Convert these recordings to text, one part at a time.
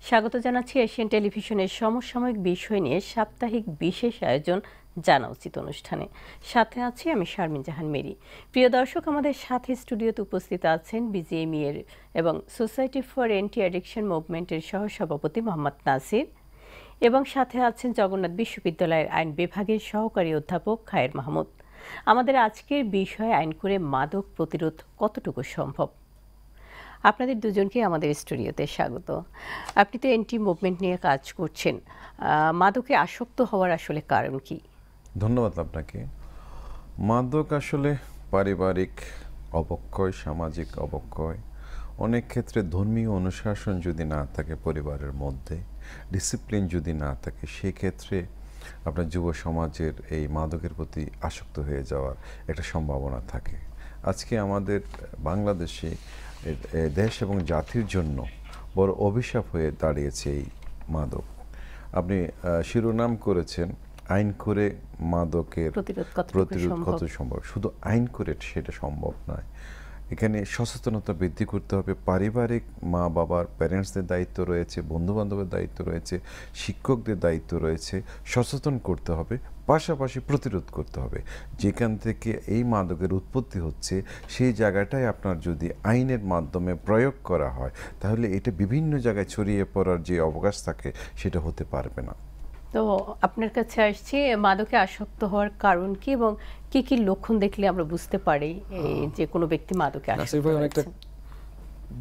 স্বাগত জানাচ্ছি এশিয়ান টেলিভিশনের সমসাময়িক বিষয় নিয়ে সাপ্তাহিক বিশেষ আয়োজন জানা উচিত অনুষ্ঠানে। সাথে আছি আমি শারমিন জাহান মেরি। প্রিয় দর্শক, আমাদের সাথে স্টুডিওতে উপস্থিত আছেন বিজিএমই এর এবং সোসাইটি ফর অ্যান্টি অ্যাডিকশন মুভমেন্টের সহসভাপতি মোহাম্মদ নাসির, এবং সাথে আছেন জগন্নাথ বিশ্ববিদ্যালয়ের আইন বিভাগের সহকারী অধ্যাপক খায়ের মাহমুদ। আমাদের আজকের বিষয় আইন করে মাদক প্রতিরোধ কতটুকু সম্ভব। আপনাদের দুজনকে আমাদের স্টুডিওতে স্বাগত। আপনি তো এন্টি মুভমেন্ট নিয়ে কাজ করছেন, মাদকে আসক্ত হওয়ার আসলে কারণ কি? ধন্যবাদ আপনাকে। মাদক আসলে পারিবারিক অবক্ষয়, সামাজিক অবক্ষয়, অনেক ক্ষেত্রে ধর্মীয় অনুশাসন যদি না থাকে, পরিবারের মধ্যে ডিসিপ্লিন যদি না থাকে, সেক্ষেত্রে আপনার যুব সমাজের এই মাদকের প্রতি আসক্ত হয়ে যাওয়ার একটা সম্ভাবনা থাকে। আজকে আমাদের বাংলাদেশে দেশ এবং জাতির জন্য বড় অভিশাপ হয়ে দাঁড়িয়েছে এই মাদক। আপনি শিরোনাম করেছেন আইন করে মাদকের প্রতিরোধ কত সম্ভব। শুধু আইন করে সেটা সম্ভব নয়, এখানে সচেতনতা বৃদ্ধি করতে হবে। পারিবারিক মা বাবার, প্যারেন্টসদের দায়িত্ব রয়েছে, বন্ধুবান্ধবের দায়িত্ব রয়েছে, শিক্ষকদের দায়িত্ব রয়েছে। সচেতন করতে হবে, পাশাপাশি প্রতিরোধ করতে হবে। যেখান থেকে এই মাদকের উৎপত্তি হচ্ছে সেই জায়গাটায় আপনার যদি আইনের মাধ্যমে প্রয়োগ করা হয়, তাহলে এটা বিভিন্ন জায়গায় ছড়িয়ে পড়ার যে অবকাশ থাকে সেটা হতে পারবে না। তো আপনার কাছে আসছি, মাদকে আসক্ত হওয়ার কারণ কি এবং কি কি লক্ষণ দেখলে আমরা বুঝতে পারি যে কোনো ব্যক্তি মাদকে আসক্ত হয়েছে?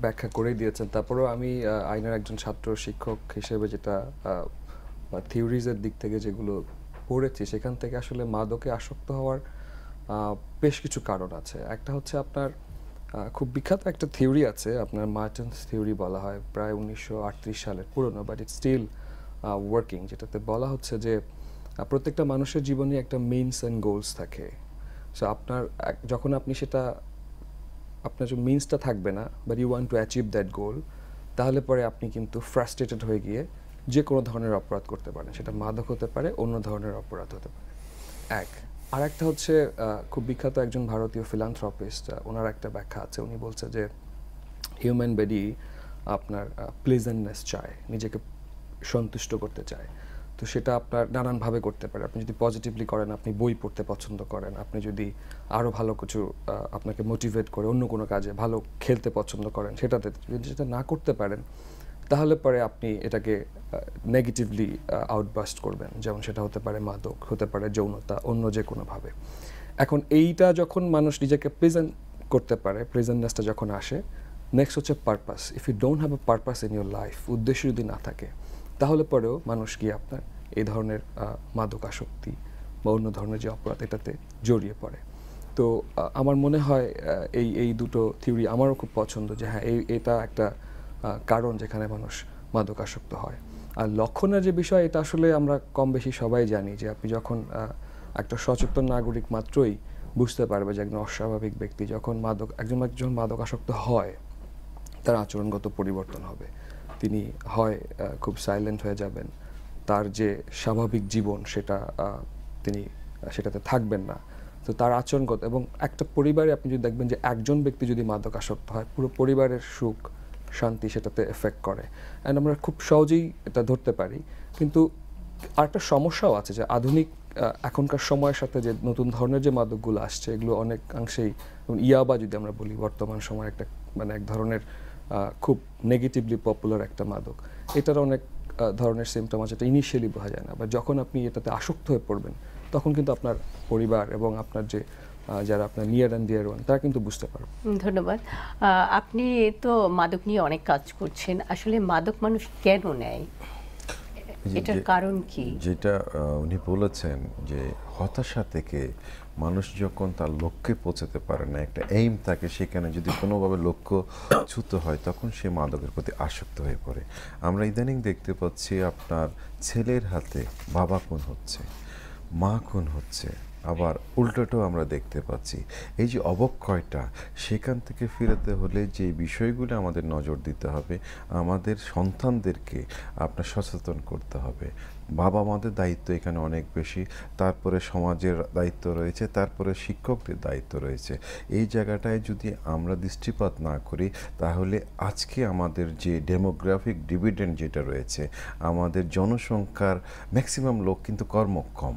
ব্যাখ্যা করেই দিয়েছেন। তারপরেও আমি আইনের একজন ছাত্র শিক্ষক হিসেবে যেটা থিওরিজের দিক থেকে যেগুলো পড়েছি, সেখান থেকে আসলে মাদকে আসক্ত হওয়ার বেশ কিছু কারণ আছে। একটা হচ্ছে আপনার খুব বিখ্যাত একটা থিওরি আছে, আপনার মার্টেন্স থিওরি বলা হয়, প্রায় 1938 সালের পুরনো, বাট ইটস স্টিল ওয়ার্কিং। যেটাতে বলা হচ্ছে যে প্রত্যেকটা মানুষের জীবনে একটা মিনস অ্যান্ড গোলস থাকে। সো আপনার যখন আপনি সেটা, আপনার যে মিনসটা থাকবে না, but you want to achieve that goal, তাহলে পরে আপনি কিন্তু ফ্রাস্ট্রেটেড হয়ে গিয়ে যে কোনো ধরনের অপরাধ করতে পারেন। সেটা মাদক হতে পারে, অন্য ধরনের অপরাধ হতে পারে। আর একটা হচ্ছে খুব বিখ্যাত একজন ভারতীয় ফিলান্থ্রপিস্ট, ওনার একটা ব্যাখ্যা আছে। উনি বলছে যে হিউম্যান বডি আপনার প্লেজেন্টনেস চায়, নিজেকে সন্তুষ্ট করতে চায়। তো সেটা আপনার নানানভাবে করতে পারে। আপনি যদি পজিটিভলি করেন, আপনি বই পড়তে পছন্দ করেন, আপনি যদি আরও ভালো কিছু আপনাকে মোটিভেট করে অন্য কোনো কাজে, ভালো খেলতে পছন্দ করেন, সেটাতে যদি সেটা না করতে পারেন, তাহলে পরে আপনি এটাকে নেগেটিভলি আউটবাস্ট করবেন। যেমন সেটা হতে পারে মাদক, হতে পারে যৌনতা, অন্য যে কোনোভাবে। এখন এইটা যখন মানুষ নিজেকে প্রেজেন্ট করতে পারে, প্রেজেন্টনেসটা যখন আসে, নেক্সট হচ্ছে purpose. If you don't have a purpose in your life, উদ্দেশ্য যদি না থাকে, তাহলে পরেও মানুষ গিয়ে আপনার এই ধরনের মাদক আসক্তি বা অন্য ধরনের যে অপরাধ, এটাতে জড়িয়ে পড়ে। তো আমার মনে হয় এই দুটো থিওরি আমারও খুব পছন্দ, যে হ্যাঁ, এটা একটা কারণ যেখানে মানুষ মাদক আসক্ত হয়। আর লক্ষণের যে বিষয়, এটা আসলে আমরা কম বেশি সবাই জানি, যে আপনি যখন একটা সচেতন নাগরিক মাত্রই বুঝতে পারবে যে একজন অস্বাভাবিক ব্যক্তি যখন একজন মাদক আসক্ত হয়, তার আচরণগত পরিবর্তন হবে। তিনি হয় খুব সাইলেন্ট হয়ে যাবেন, তার যে স্বাভাবিক জীবন তিনি সেটাতে থাকবেন না। তো তার আচরণগত, এবং একটা পরিবারে আপনি যদি দেখবেন যে একজন ব্যক্তি যদি মাদক আসক্ত হয়, পুরো পরিবারের সুখ শান্তি সেটাতে এফেক্ট করে। অ্যান্ড আমরা খুব সহজেই এটা ধরতে পারি। কিন্তু আরেকটা সমস্যাও আছে, যে আধুনিক এখনকার সময়ের সাথে যে নতুন ধরনের যে মাদকগুলো আসছে, এগুলো অনেকাংশেই, ইয়াবা যদি আমরা বলি, বর্তমান সময়ের একটা এক ধরনের খুব নেগেটিভলি পপুলার একটা মাদক। এটার অনেক ধরনের সিমটম আছে, এটা ইনিশিয়ালি বোঝা যায় না, বা যখন আপনি এটাতে আসক্ত হয়ে পড়বেন, তখন কিন্তু আপনার পরিবার এবং আপনার যে যারা আপনার নিয়ার অ্যান্ড ডিয়ার ওয়ান, তারা কিন্তু বুঝতে পারবে। ধন্যবাদ। আপনি তো মাদক নিয়ে অনেক কাজ করছেন, আসলে মাদক মানুষ কেন নেয়, এটার কারণ কি? যেটা উনি বলেছেন, যে হতাশা থেকে মানুষ যখন তার লক্ষ্যে পৌঁছাতে পারে না, একটা এইম থাকে, সেখানে যদি কোনোভাবে লক্ষ্যচ্যুত হয়, তখন সে মাদকের প্রতি আসক্ত হয়ে পড়ে। আমরা ইদানিং দেখতে পাচ্ছি আপনার ছেলের হাতে বাবা খুন হচ্ছে, মা খুন হচ্ছে, আবার উল্টোটাও আমরা দেখতে পাচ্ছি। এই যে অবক্ষয়টা, সেখান থেকে ফিরাতে হলে যে বিষয়গুলো আমাদের নজর দিতে হবে, আমাদের সন্তানদেরকে আপনার সচেতন করতে হবে, বাবা মাদের দায়িত্ব এখানে অনেক বেশি, তারপরে সমাজের দায়িত্ব রয়েছে, তারপরে শিক্ষকদের দায়িত্ব রয়েছে। এই জায়গাটায় যদি আমরা দৃষ্টিপাত না করি তাহলে আজকে আমাদের যে ডেমোগ্রাফিক ডিভিডেন্ড যেটা রয়েছে, আমাদের জনসংখ্যার ম্যাক্সিমাম লোক কিন্তু কর্মক্ষম।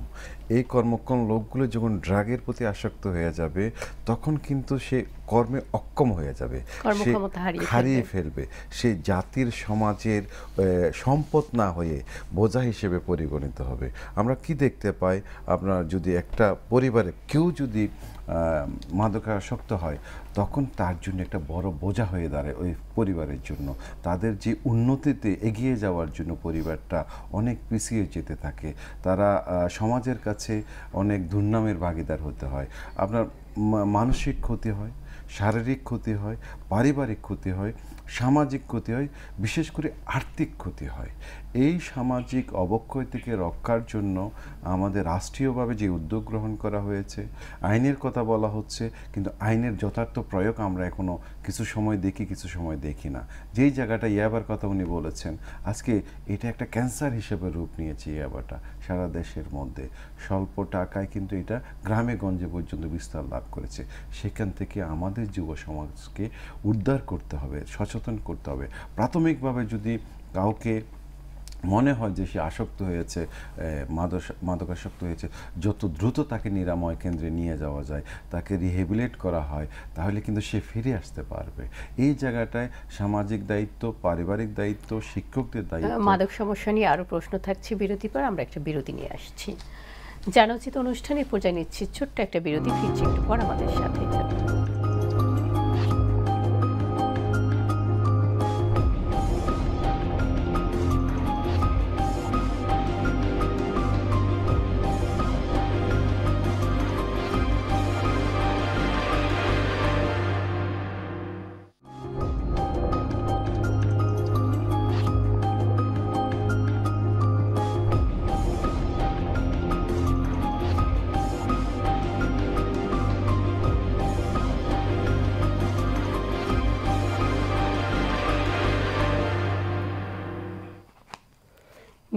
এই কর্মক্ষম লোকগুলো যখন ড্রাগের প্রতি আসক্ত হয়ে যাবে তখন কিন্তু সে কর্মে অক্ষম হয়ে যাবে, সে হারিয়ে ফেলবে, সে জাতির সমাজের সম্পদ না হয়ে বোঝা হিসেবে পরিগণিত হবে। আমরা কি দেখতে পাই, আপনার যদি একটা পরিবারে কেউ যদি মাদকাসক্ত হয় তখন তার জন্য একটা বড় বোঝা হয়ে দাঁড়ায় ওই পরিবারের জন্য। তাদের যে উন্নতিতে এগিয়ে যাওয়ার জন্য পরিবারটা অনেক পিছিয়ে যেতে থাকে, তারা সমাজের কাছে অনেক দুর্নামের ভাগিদার হতে হয়। আপনার মানসিক ক্ষতি হয়, শারীরিক ক্ষতি হয়, পারিবারিক ক্ষতি হয়, সামাজিক ক্ষতি হয়, বিশেষ করে আর্থিক ক্ষতি হয়। এই সামাজিক অবক্ষয় থেকে রক্ষার জন্য আমাদের রাষ্ট্রীয়ভাবে যে উদ্যোগ গ্রহণ করা হয়েছে, আইনের কথা বলা হচ্ছে, কিন্তু আইনের যথার্থ প্রয়োগ আমরা এখনও কিছু সময় দেখি, কিছু সময় দেখি না। যেই জায়গাটা ইয়াবার কথা উনি বলেছেন, আজকে এটা একটা ক্যান্সার হিসেবে রূপ নিয়েছে ইয়াবাটা সারা দেশের মধ্যে। স্বল্প টাকায় কিন্তু এটা গ্রামে গঞ্জে পর্যন্ত বিস্তার লাভ করেছে। সেখান থেকে আমাদের যুব সমাজকে উদ্ধার করতে হবে, সচেতন করতে হবে। প্রাথমিকভাবে যদি কাউকে মনে হয় যে সে আসক্ত হয়েছে, মাদকাসক্ত হয়েছে, যত দ্রুত তাকে নিরাময় কেন্দ্রে নিয়ে যাওয়া যায়, তাকে রিহেবিলিট করা হয়, তাহলে কিন্তু সে ফিরে আসতে পারবে। এই জায়গাটায় সামাজিক দায়িত্ব, পারিবারিক দায়িত্ব, শিক্ষকদের দায়িত্ব। মাদক সমস্যা নিয়ে আরও প্রশ্ন থাকছে বিরতির পর, আমরা একটা বিরতি নিয়ে আসছি। জানা উচিত অনুষ্ঠানে পর্যায়ে নিচ্ছি ছোট্ট একটা বিরতি, ফিরছি একটু পর আমাদের সাথে।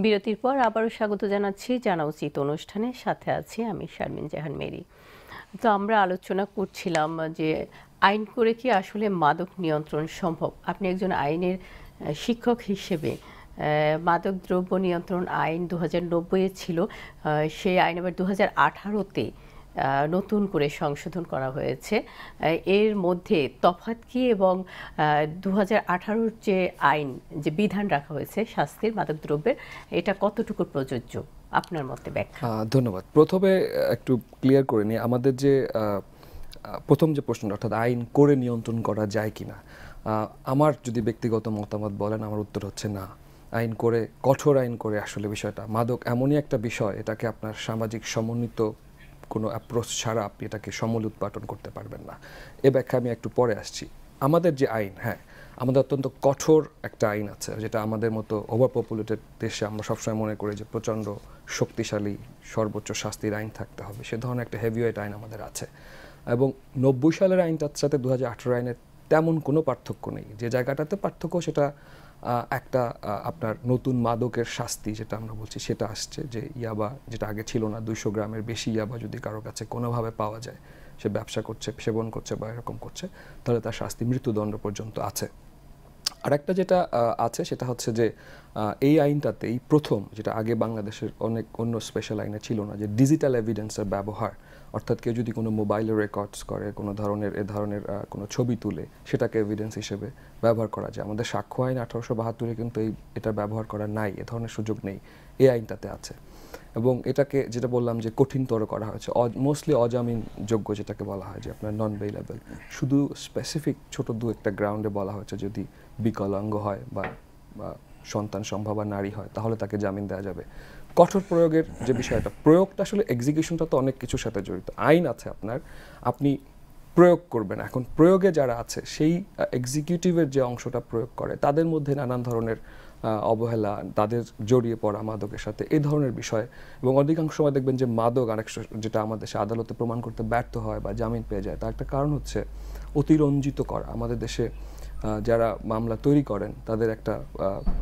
বিরতির পর আবারও স্বাগত জানাচ্ছি জানা উচিত অনুষ্ঠানে, সাথে আছি আমি শারমিন জাহান মেরি। তো আমরা আলোচনা করছিলাম যে আইন করে কি আসলে মাদক নিয়ন্ত্রণ সম্ভব। আপনি একজন আইনের শিক্ষক হিসেবে মাদক দ্রব্য নিয়ন্ত্রণ আইন 2090-এ ছিল, সেই আইন আবার 2018-তে নতুন করে সংশোধন করা হয়েছে। এর মধ্যে তফাৎ কি, এবং 2018-র যে আইন, যে বিধান রাখা হয়েছে শাস্তির মাদক দ্রব্যের, এটা কতটুকু প্রযোজ্য আপনার মতে ব্যাখ্যা? ধন্যবাদ। প্রথমে একটু ক্লিয়ার করে নিই, আমাদের যে প্রথম যে প্রশ্নটা, অর্থাৎ আইন করে নিয়ন্ত্রণ করা যায় কিনা, আমার যদি ব্যক্তিগত মতামত বলেন, আমার উত্তর হচ্ছে না। আইন করে, কঠোর আইন করে আসলে বিষয়টা, মাদক এমনই একটা বিষয়, এটাকে আপনার সামাজিক সমন্বিত কোনো অ্যাপ্রোচ ছাড়া আপনি এটাকে সমূল উৎপাদন করতে পারবেন না। এ ব্যাখ্যা আমি একটু পরে আসছি। আমাদের যে আইন, হ্যাঁ, আমাদের অত্যন্ত কঠোর একটা আইন আছে, যেটা আমাদের মতো ওভার পপুলেটেড দেশে আমরা সবসময় মনে করি যে প্রচণ্ড শক্তিশালী সর্বোচ্চ শাস্তির আইন থাকতে হবে। সে ধরনের একটা হেভিওয়েট আইন আমাদের আছে, এবং 90 সালের আইনটার সাথে 2018 আইনের তেমন কোনো পার্থক্য নেই। যে জায়গাটাতে পার্থক্য, সেটা একটা আপনার নতুন মাদকের শাস্তি যেটা আমরা বলছি সেটা আসছে, যে ইয়াবা, যেটা আগে ছিল না, 200 গ্রামের বেশি ইয়াবা যদি কারো কাছে কোনোভাবে পাওয়া যায়, সে ব্যবসা করছে, সেবন করছে বা এরকম করছে, তাহলে তার শাস্তি মৃত্যুদণ্ড পর্যন্ত আছে। আরেকটা যেটা আছে সেটা হচ্ছে যে এই আইনটাতেই প্রথম, যেটা আগে বাংলাদেশের অনেক অন্য স্পেশাল আইনে ছিল না, যে ডিজিটাল এভিডেন্সের ব্যবহার, অর্থাৎ কেউ যদি কোনো মোবাইলে রেকর্ডস করে, কোনো ধরনের এ ধরনের কোনো ছবি তুলে, সেটাকে এভিডেন্স হিসেবে ব্যবহার করা যায়। আমাদের সাক্ষ্য আইন 1872-এ কিন্তু এটা ব্যবহার করা নাই, এ ধরনের সুযোগ নেই, এই আইনটাতে আছে। এবং এটাকে যেটা বললাম যে কঠিনতর করা হয়েছে, মোস্টলি অজামিনযোগ্য যেটাকে বলা হয়, যে আপনার নন বেইলেবল, শুধু স্পেসিফিক ছোট দু একটা গ্রাউন্ডে বলা হয়েছে, যদি বিকলাঙ্গ হয় বা সন্তান সম্ভবা নারী হয়, তাহলে তাকে জামিন দেওয়া যাবে। কঠোর প্রয়োগের যে বিষয়টা, প্রয়োগটা আসলে এক্সিকিউশনটা তো অনেক কিছুর সাথে জড়িত। আইন আছে আপনার, আপনি প্রয়োগ করবেন, এখন প্রয়োগে যারা আছে, সেই এক্সিকিউটিভের যে অংশটা প্রয়োগ করে, তাদের মধ্যে নানান ধরনের অবহেলা, তাদের জড়িয়ে পড়া মাদকের সাথে, এই ধরনের বিষয়। এবং অধিকাংশ সময় দেখবেন যে মাদক আরেক, যেটা আমাদের দেশে আদালতে প্রমাণ করতে ব্যর্থ হয় বা জামিন পেয়ে যায়, তার একটা কারণ হচ্ছে অতিরঞ্জিত করা। আমাদের দেশে যারা মামলা তৈরি করেন, তাদের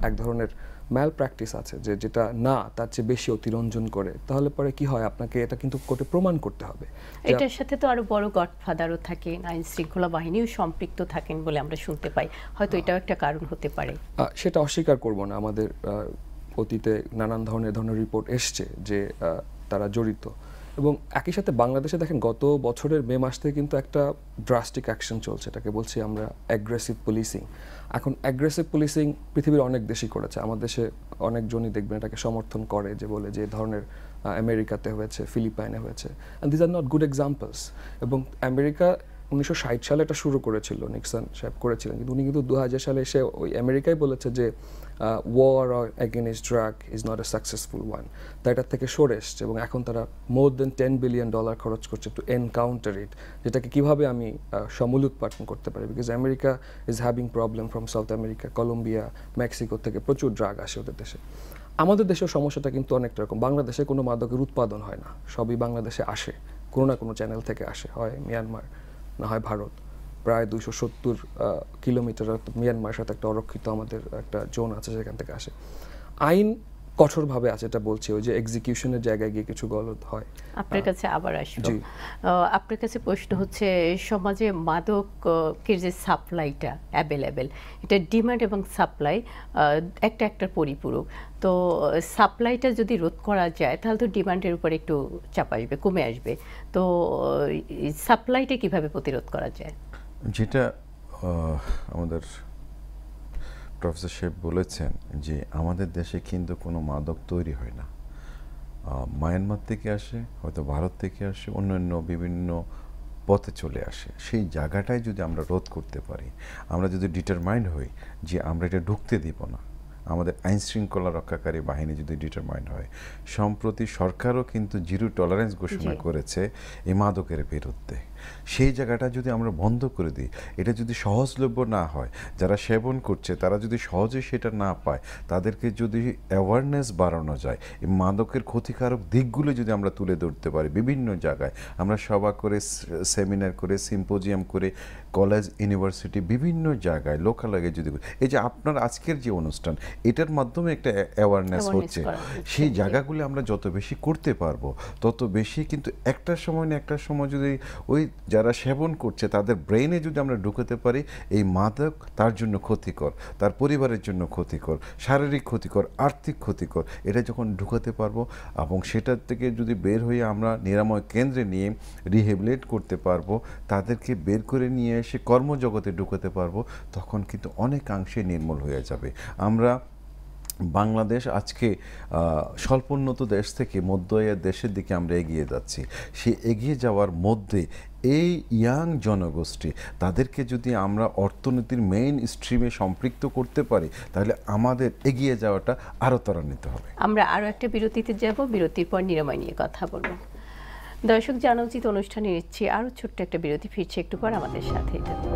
এক ধরনের ম্যাল প্র্যাকটিস আছে যেটা না তার চেয়ে বেশি অতিরঞ্জন করে, তাহলে পরে কি হয়, আপনাকে এটা কিন্তু কোর্টে প্রমাণ করতে হবে। এটার সাথে তো আরো বড় গডফাদারও থাকেন, আইন শৃঙ্খলা বাহিনীও সম্পৃক্ত থাকেন বলে আমরা শুনতে পাই, হয়তো এটাও একটা কারণ হতে পারে। সেটা অস্বীকার করব না, আমাদের অতীতে নানান ধরনের রিপোর্ট এসছে যে তারা জড়িত। এবং একই সাথে বাংলাদেশে দেখেন গত বছরের মে মাস থেকে কিন্তু একটা ড্রাস্টিক অ্যাকশন চলছে, এটাকে বলছি আমরা অ্যাগ্রেসিভ পুলিশিং। এখন অ্যাগ্রেসিভ পুলিশিং পৃথিবীর অনেক দেশই করেছে, আমার দেশে অনেকজনই দেখবেন এটাকে সমর্থন করে, যে বলে যে ধরনের আমেরিকাতে হয়েছে, ফিলিপাইনে হয়েছে, and these are not good examples. এবং আমেরিকা 1960 সালে এটা শুরু করেছিল, নিক্সন সাহেব করেছিলেন, কিন্তু উনি কিন্তু 2000 সালে এসে ওই আমেরিকায় বলেছে যে war against drug is not a successful one. তাই এটার থেকে সরে এসছে এবং এখন তারা মোর দেন $10 বিলিয়ন খরচ করছে টু এনকাউন্টার ইট, যেটাকে কিভাবে আমি সমূলোৎপাটন করতে পারি, because America is having problem from South America, Colombia, Mexico থেকে প্রচুর ড্রাগ আসে ওদের দেশে। আমাদের দেশের সমস্যাটা কিন্তু অনেকটা রকম, বাংলাদেশে কোনো মাদকের উৎপাদন হয় না, সবই বাংলাদেশে আসে, কোনো না কোনো চ্যানেল থেকে আসে, হয় মিয়ানমার না হয় ভারত। প্রায় 270 কিলোমিটার মিয়ানমারের সাথে একটা অরক্ষিত আমাদের একটা জোন আছে, সেখান থেকে আসে। আইন কঠোরভাবে আছে, এটা বলছি, ওই যে এক্সিকিউশনের জায়গায় গিয়ে কিছু গলদ হয়। আপনার কাছে আবার আসবো, আপনার কাছে প্রশ্ন হচ্ছে সমাজে মাদকের যে সাপ্লাইটা অ্যাভেলেবেল, এটা ডিমান্ড এবং সাপ্লাই একটার পরিপূরক। তো সাপ্লাইটা যদি রোধ করা যায় তাহলে তো ডিমান্ডের উপর একটু চাপ আসবে, কমে আসবে। তো সাপ্লাইটা কিভাবে প্রতিরোধ করা যায়? যেটা আমাদের প্রফেসর সাহেব বলেছেন যে আমাদের দেশে কিন্তু কোনো মাদক তৈরি হয় না, মায়ানমার থেকে আসে, হয়তো ভারত থেকে আসে, অন্যান্য বিভিন্ন পথে চলে আসে। সেই জায়গাটায় যদি আমরা রোধ করতে পারি, আমরা যদি ডিটারমাইন্ড হই যে আমরা এটা ঢুকতে দিব না, আমাদের আইন শৃঙ্খলা রক্ষাকারী বাহিনী যদি ডিটারমাইন্ড হয়, সম্প্রতি সরকারও কিন্তু জিরো টলারেন্স ঘোষণা করেছে এই মাদকের বিরুদ্ধে। সেই জায়গাটা যদি আমরা বন্ধ করে দিই, এটা যদি সহজলভ্য না হয়, যারা সেবন করছে তারা যদি সহজে সেটা না পায়, তাদেরকে যদি অ্যাওয়ারনেস বাড়ানো যায়, এই মাদকের ক্ষতিকারক দিকগুলো যদি আমরা তুলে ধরতে পারি, বিভিন্ন জায়গায় আমরা সভা করে, সেমিনার করে, সিম্পোজিয়াম করে, কলেজ, ইউনিভার্সিটি, বিভিন্ন জায়গায় লোকালয়ে যদি, এই যে আপনার আজকের যে অনুষ্ঠান, এটার মাধ্যমে একটা অ্যাওয়ারনেস হচ্ছে, সেই জায়গাগুলো আমরা যত বেশি করতে পারবো তত বেশি কিন্তু একটা সময় না একটা সময় যদি ওই যারা সেবন করছে তাদের ব্রেইনে যদি আমরা ঢুকাতে পারি এই মাদক তার জন্য ক্ষতিকর, তার পরিবারের জন্য ক্ষতিকর, শারীরিক ক্ষতিকর, আর্থিক ক্ষতিকর, এটা যখন ঢুকাতে পারবো এবং সেটার থেকে যদি বের হয়ে আমরা নিরাময় কেন্দ্রে নিয়ে রিহেবিলিটেট করতে পারবো, তাদেরকে বের করে নিয়ে এসে কর্মজগতে ঢুকাতে পারবো, তখন কিন্তু অনেকাংশে নির্মূল হয়ে যাবে। আমরা বাংলাদেশ আজকে স্বল্পোন্নত দেশ থেকে মধ্য আয়ের দেশের দিকে আমরা এগিয়ে যাচ্ছি। সেই এগিয়ে যাওয়ার মধ্যে এই ইয়াং জনগোষ্ঠী, তাদেরকে যদি আমরা অর্থনীতির মেইন স্ট্রিমে সম্পৃক্ত করতে পারি, তাহলে আমাদের এগিয়ে যাওয়াটা আরও ত্বরান্বিত হবে। আমরা আরও একটা বিরতিতে যাব, বিরতির পর নিরাময় নিয়ে কথা বলব। দর্শক, জানা উচিত অনুষ্ঠানে নিচ্ছি আরও ছোট্ট একটা বিরতি, ফিরছে একটু পর, আমাদের সাথেই থাকুন।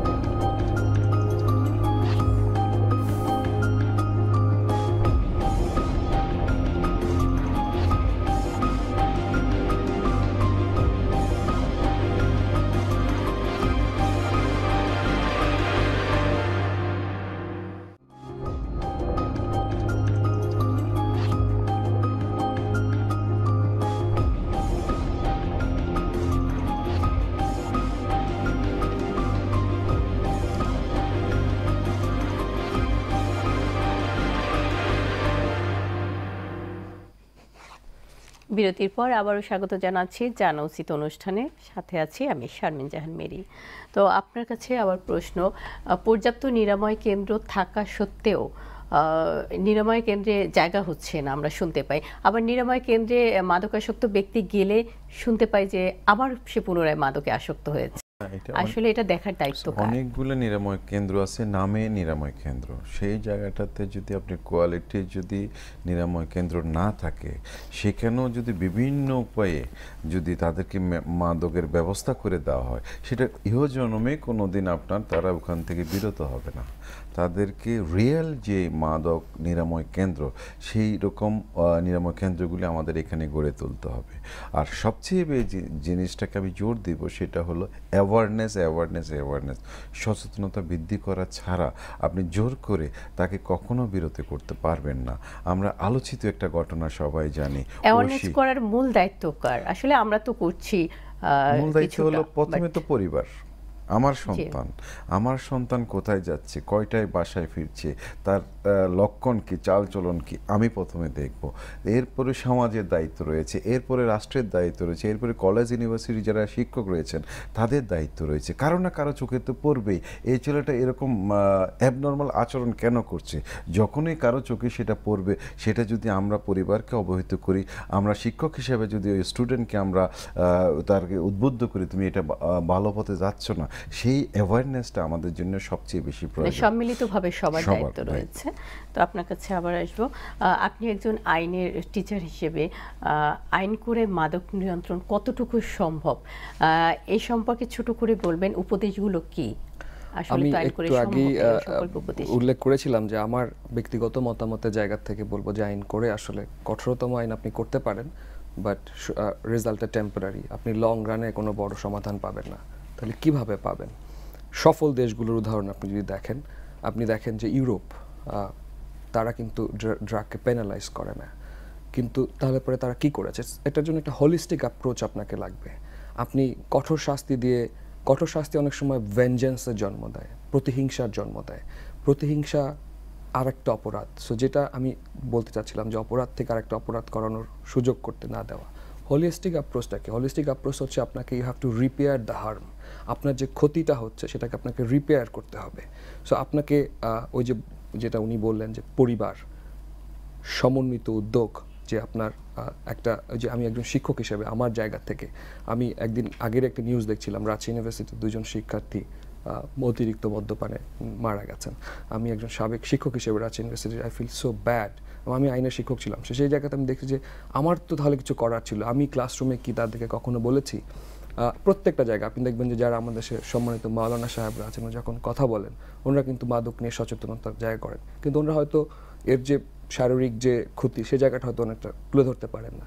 বিরতির পর আবারও স্বাগত জানাচ্ছি জানা উচিত অনুষ্ঠানে, সাথে আছি আমি শারমিন জাহান মেরি। তো আপনার কাছে আবার প্রশ্ন, পর্যাপ্ত নিরাময় কেন্দ্র থাকা সত্ত্বেও নিরাময় কেন্দ্রে জায়গা হচ্ছে না, আমরা শুনতে পাই। আবার নিরাময় কেন্দ্রে মাদকাসক্ত ব্যক্তি গেলে শুনতে পাই যে আবার সে পুনরায় মাদকে আসক্ত হয়েছে। আসলে এটা দেখার দায়িত্ব কার? অনেকগুলো নিরাময় কেন্দ্র আছে, নামে নিরাময় কেন্দ্র, সেই জায়গাটাতে যদি আপনি কোয়ালিটি যদি নিরাময় কেন্দ্র না থাকে, সেখানেও যদি বিভিন্ন উপায়ে যদি তাদেরকে মাদকের ব্যবস্থা করে দেওয়া হয়, সেটা ইহজন্মে কোনো দিন আপনার তারা ওখান থেকে বিরত হবে না। তাদেরকে রিয়েল যে মাদক নিরাময় কেন্দ্র, সেই রকম নিরাময় কেন্দ্রগুলি আমাদের এখানে গড়ে তুলতে হবে। আর সবচেয়ে যে জিনিসটাকে আমি জোর দিব সেটা হলো অ্যাওয়ারনেস সচেতনতা বৃদ্ধি করা ছাড়া আপনি জোর করে তাকে কখনো বিরত করতে পারবেন না। আমরা আলোচিত একটা ঘটনা সবাই জানি, অ্যাওয়ারনেস করার মূল দায়িত্ব কার? আসলে আমরা তো করছি, মূল দায়িত্ব হলো প্রথমে তো পরিবার। আমার সন্তান কোথায় যাচ্ছে, কয়টায় বাসায় ফিরছে, তার লক্ষণ কি, চালচলন কি, আমি প্রথমে দেখব। এরপরে সমাজের দায়িত্ব রয়েছে, এরপরে রাষ্ট্রের দায়িত্ব রয়েছে, এরপরে কলেজ ইউনিভার্সিটি যারা শিক্ষক রয়েছেন তাদের দায়িত্ব রয়েছে। কারো না কারো চোখে তো পড়বেই এই ছেলেটা এরকম অ্যাবনর্মাল আচরণ কেন করছে। যখনই কারো চোখে সেটা পড়বে, সেটা যদি আমরা পরিবারকে অবহিত করি, আমরা শিক্ষক হিসেবে যদি ওই স্টুডেন্টকে আমরা তাকে উদ্বুদ্ধ করি তুমি এটা ভালো পথে যাচ্ছ না, সেই অ্যাওয়ারনেসটা আমাদের জন্য সবচেয়ে বেশি প্রয়োজন। সম্মিলিতভাবে সবার দায়িত্ব রয়েছে। তো আপনার কাছে আবার আসবো, আপনি একজন আইনের টিচার হিসেবে আইন করে মাদক নিয়ন্ত্রণ কতটুকু সম্ভব এই সম্পর্কে ছোট করে বলবেন, উপদেশগুলো কি? আমি একটু আগেই উল্লেখ করেছিলাম যে আমার ব্যক্তিগত মতামতের জায়গা থেকে বলবো যে আইন করে আসলে কঠোরতম আইন আপনি করতে পারেন, বাট রেজাল্টটা টেম্পোরারি, আপনি লং রানে কোনো বড় সমাধান পাবেন না। তাহলে কিভাবে পাবেন? সফল দেশগুলোর উদাহরণ আপনি যদি দেখেন, আপনি দেখেন যে ইউরোপ, তারা কিন্তু ড্রাগকে পেনালাইজ করে না, কিন্তু তাহলে পরে তারা কি করেছে? এটার জন্য একটা হোলিস্টিক অ্যাপ্রোচ আপনাকে লাগবে। আপনি কঠোর শাস্তি অনেক সময় ভেঞ্জেন্সের জন্ম দেয়, প্রতিহিংসার জন্ম দেয়। প্রতিহিংসা আর একটা অপরাধ। সো যেটা আমি বলতে চাচ্ছিলাম যে অপরাধ থেকে আরেকটা অপরাধ করানোর সুযোগ করতে না দেওয়া। হোলিস্টিক অ্যাপ্রোচটাকে, হোলিস্টিক অ্যাপ্রোচ হচ্ছে আপনাকে you have to repair the harm. আপনার যে ক্ষতিটা হচ্ছে সেটাকে আপনাকে রিপেয়ার করতে হবে। সো আপনাকে ওই যেটা উনি বললেন যে পরিবার, সমন্বিত উদ্যোগ, যে আপনার একটা, যে আমি একজন শিক্ষক হিসেবে আমার জায়গা থেকে আমি একদিন আগের একটা নিউজ দেখছিলাম, রাজশাহী ইউনিভার্সিটির 2 জন শিক্ষার্থী অতিরিক্ত মদ্যপানে মারা গেছেন। আমি একজন সাবেক শিক্ষক হিসেবে Rajshahi University, I feel so bad. আমি আইনের শিক্ষক ছিলাম, সেই জায়গাতে আমি দেখছি যে আমার তো তাহলে কিছু করার ছিল। আমি ক্লাসরুমে কি তাদেরকে কখনো বলেছি? প্রত্যেকটা জায়গায় আপনি দেখবেন যে যারা আমাদের দেশে সম্মানিত মাওলানা সাহেবরা আছেন, যখন কথা বলেন ওনারা কিন্তু মাদক নিয়ে সচেতনতার জায়গা করেন, কিন্তু ওনারা হয়তো এর যে শারীরিক যে ক্ষতি সে জায়গাটা হয়তো অনেকটা তুলে ধরতে পারেন না।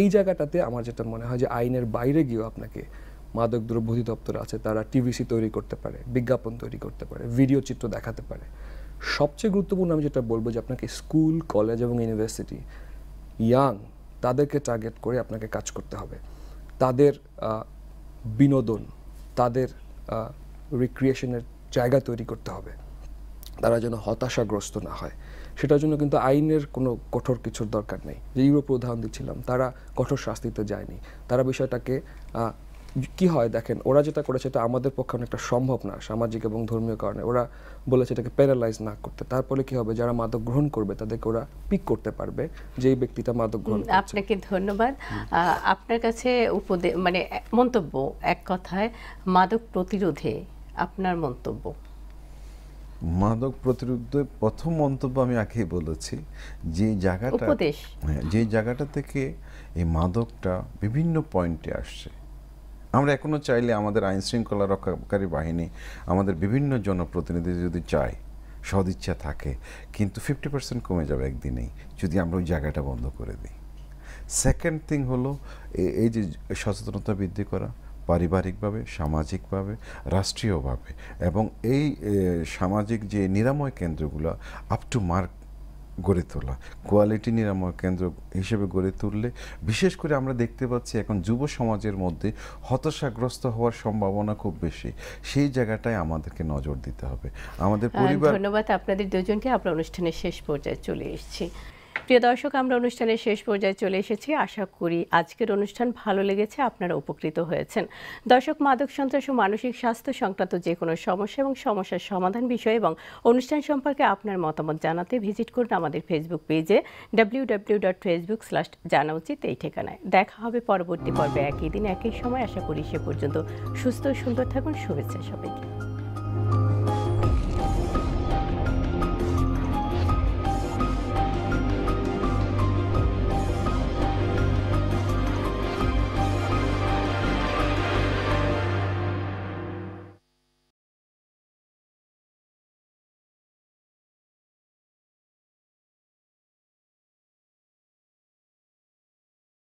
এই জায়গাটাতে আমার যেটা মনে হয় যে আইনের বাইরে গিয়েও আপনাকে, মাদক দ্রব্য অধিদপ্তর আছে, তারা টিভিসি তৈরি করতে পারে, বিজ্ঞাপন তৈরি করতে পারে, ভিডিও চিত্র দেখাতে পারে। সবচেয়ে গুরুত্বপূর্ণ আমি যেটা বলবো যে আপনাকে স্কুল, কলেজ এবং ইউনিভার্সিটি, তাদেরকে টার্গেট করে আপনাকে কাজ করতে হবে। তাদের বিনোদন, তাদের রিক্রিয়েশনের জায়গা তৈরি করতে হবে, তারা যেন হতাশাগ্রস্ত না হয়। সেটার জন্য কিন্তু আইনের কোনো কঠোর কিছুর দরকার নেই। যে ইউরোপের উদাহরণ দিচ্ছিলাম, তারা কঠোর শাস্তিতে যায়নি, তারা বিষয়টাকে কি হয় দেখেন, ওরা যেটা করেছে এটা আমাদের পক্ষে অনেকটা সম্ভব না সামাজিক এবং ধর্মীয় কারণে। ওরা বলেছে এটাকে প্যারালাইজ না করতে। তারপরে কি হবে, যারা মাদক গ্রহণ করবে তাদেরকে ওরা পিক করতে পারবে যে এই ব্যক্তিটা মাদক গ্রহণ করছে। আপনাকে ধন্যবাদ। আপনার কাছে মানে মন্তব্য, এক কথায় মাদক প্রতিরোধে আপনার মন্তব্য। মাদক প্রতিরোধে প্রথম মন্তব্য আমি আগেই বলেছি, যে জায়গাটা থেকে এই মাদকটা বিভিন্ন পয়েন্টে আসছে, আমরা এখনো চাইলে আমাদের আইন শৃঙ্খলা রক্ষাকারী বাহিনী, আমাদের বিভিন্ন জনপ্রতিনিধি যদি চায়, সদিচ্ছা থাকে, কিন্তু 50% কমে যাবে একদিনেই যদি আমরা ওই জায়গাটা বন্ধ করে দিই। সেকেন্ড থিং হলো এই যে সচেতনতা বৃদ্ধি করা, পারিবারিকভাবে, সামাজিকভাবে, রাষ্ট্রীয়ভাবে, এবং এই সামাজিক যে নিরাময় কেন্দ্রগুলো আপ টু মার্ক গড়ে তোলা, কোয়ালিটি নিরাময় কেন্দ্র হিসেবে গড়ে তুললে, বিশেষ করে আমরা দেখতে পাচ্ছি এখন যুব সমাজের মধ্যে হতাশাগ্রস্ত হওয়ার সম্ভাবনা খুব বেশি। সেই জায়গাটায় আমাদেরকে নজর দিতে হবে। আমাদের পরিবার। ধন্যবাদ আপনাদের দুজনকে। আমরা অনুষ্ঠানের শেষ পর্যায়ে চলে এসেছি। প্রিয় দর্শক, আমরা অনুষ্ঠানের শেষ পর্যায়ে চলে এসেছি। আশা করি আজকের অনুষ্ঠান ভালো লেগেছে, আপনারা উপকৃত হয়েছেন। দর্শক, মাদক সন্ত্রাস ও মানসিক স্বাস্থ্য সংক্রান্ত যে কোনো সমস্যা এবং সমস্যার সমাধান বিষয় এবং অনুষ্ঠান সম্পর্কে আপনার মতামত জানাতে ভিজিট করুন আমাদের ফেসবুক পেজে www.facebook/জানাউচিত এই ঠিকানায়। দেখা হবে পরবর্তী পর্বে একই দিন একই সময়। আশা করি সে পর্যন্ত সুস্থ ও সুন্দর থাকুন। শুভেচ্ছা সবাইকে।